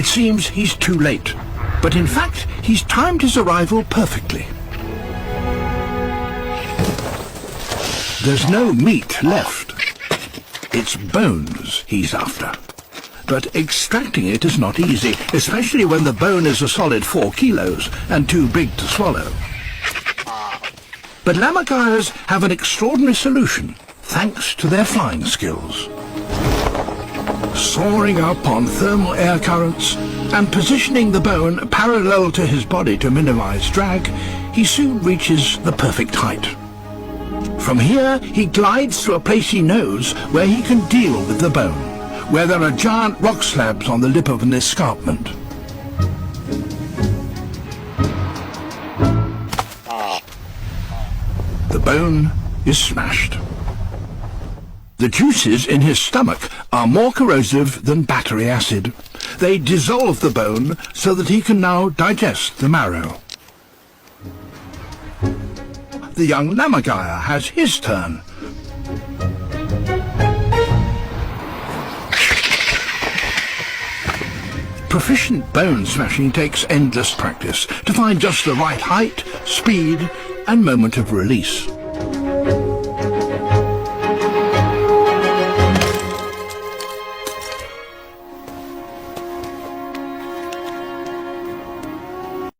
It seems he's too late, but in fact he's timed his arrival perfectly. There's no meat left. It's bones he's after. But extracting it is not easy, especially when the bone is a solid 4 kilos and too big to swallow. But lammergeiers have an extraordinary solution, thanks to their flying skills. Soaring up on thermal air currents and positioning the bone parallel to his body to minimize drag, he soon reaches the perfect height. From here, he glides to a place he knows where he can deal with the bone, where there are giant rock slabs on the lip of an escarpment. The bone is smashed. The juices in his stomach are more corrosive than battery acid. They dissolve the bone so that he can now digest the marrow. The young lammergeier has his turn. Proficient bone smashing takes endless practice to find just the right height, speed, and moment of release.